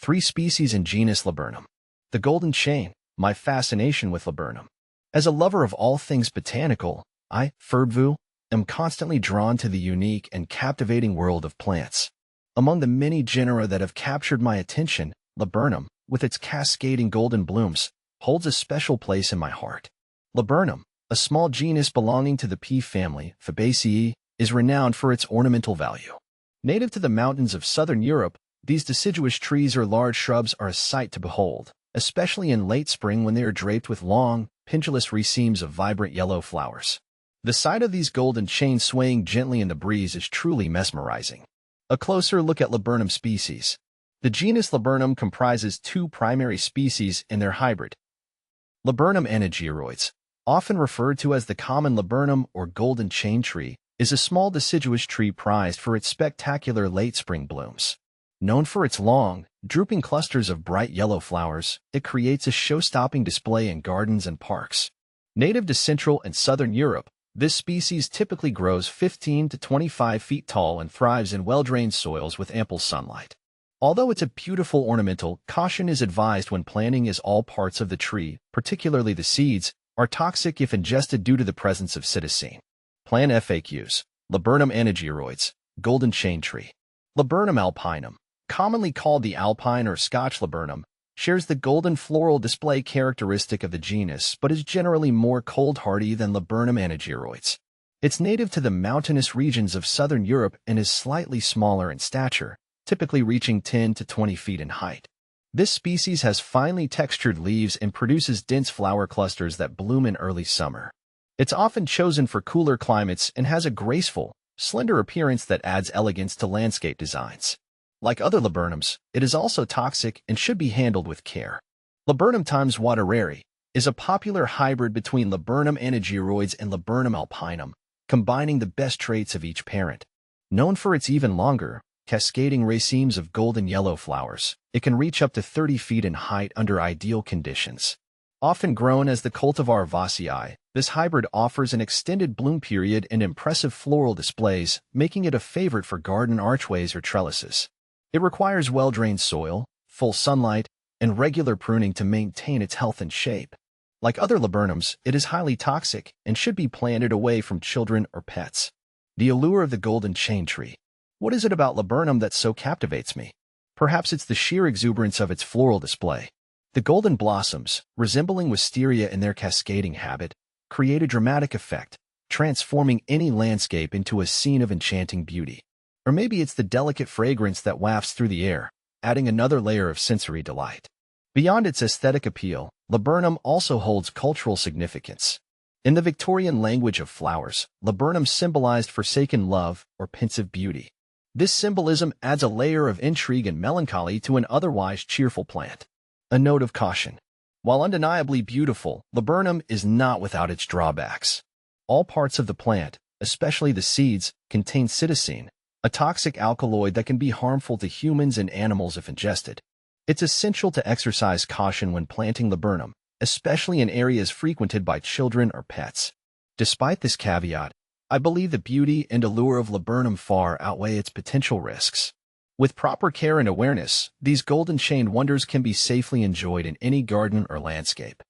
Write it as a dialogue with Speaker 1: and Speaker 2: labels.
Speaker 1: 3 species in genus Laburnum. The golden chain, my fascination with laburnum. As a lover of all things botanical, I, Furbvu, am constantly drawn to the unique and captivating world of plants. Among the many genera that have captured my attention, laburnum, with its cascading golden blooms, holds a special place in my heart. Laburnum, a small genus belonging to the pea family, Fabaceae, is renowned for its ornamental value. Native to the mountains of southern Europe, these deciduous trees or large shrubs are a sight to behold, especially in late spring when they are draped with long, pendulous racemes of vibrant yellow flowers. The sight of these golden chains swaying gently in the breeze is truly mesmerizing. A closer look at laburnum species. The genus Laburnum comprises 2 primary species and their hybrid. Laburnum anageroides, often referred to as the common laburnum or golden chain tree, is a small deciduous tree prized for its spectacular late spring blooms. Known for its long, drooping clusters of bright yellow flowers, it creates a show-stopping display in gardens and parks. Native to Central and Southern Europe, this species typically grows 15 to 25 feet tall and thrives in well-drained soils with ample sunlight. Although it's a beautiful ornamental, caution is advised when planting, as all parts of the tree, particularly the seeds, are toxic if ingested due to the presence of cytisine. Plant FAQs. Laburnum anageroides, golden chain tree. Laburnum alpinum, commonly called the alpine or Scotch laburnum, shares the golden floral display characteristic of the genus but is generally more cold-hardy than Laburnum anageroides. It's native to the mountainous regions of southern Europe and is slightly smaller in stature, typically reaching 10 to 20 feet in height. This species has finely textured leaves and produces dense flower clusters that bloom in early summer. It's often chosen for cooler climates and has a graceful, slender appearance that adds elegance to landscape designs. Like other laburnums, it is also toxic and should be handled with care. Laburnum times watereri is a popular hybrid between Laburnum anageroides and Laburnum alpinum, combining the best traits of each parent. Known for its even longer, cascading racemes of golden yellow flowers, it can reach up to 30 feet in height under ideal conditions. Often grown as the cultivar Vaccei, this hybrid offers an extended bloom period and impressive floral displays, making it a favorite for garden archways or trellises. It requires well-drained soil, full sunlight, and regular pruning to maintain its health and shape. Like other laburnums, it is highly toxic and should be planted away from children or pets. The allure of the golden chain tree. What is it about laburnum that so captivates me? Perhaps it's the sheer exuberance of its floral display. The golden blossoms, resembling wisteria in their cascading habit, create a dramatic effect, transforming any landscape into a scene of enchanting beauty. Or maybe it's the delicate fragrance that wafts through the air, adding another layer of sensory delight. Beyond its aesthetic appeal, laburnum also holds cultural significance. In the Victorian language of flowers, laburnum symbolized forsaken love or pensive beauty. This symbolism adds a layer of intrigue and melancholy to an otherwise cheerful plant. A note of caution. While undeniably beautiful, laburnum is not without its drawbacks. All parts of the plant, especially the seeds, contain cytisine, a toxic alkaloid that can be harmful to humans and animals if ingested. It's essential to exercise caution when planting laburnum, especially in areas frequented by children or pets. Despite this caveat, I believe the beauty and allure of laburnum far outweigh its potential risks. With proper care and awareness, these golden chain wonders can be safely enjoyed in any garden or landscape.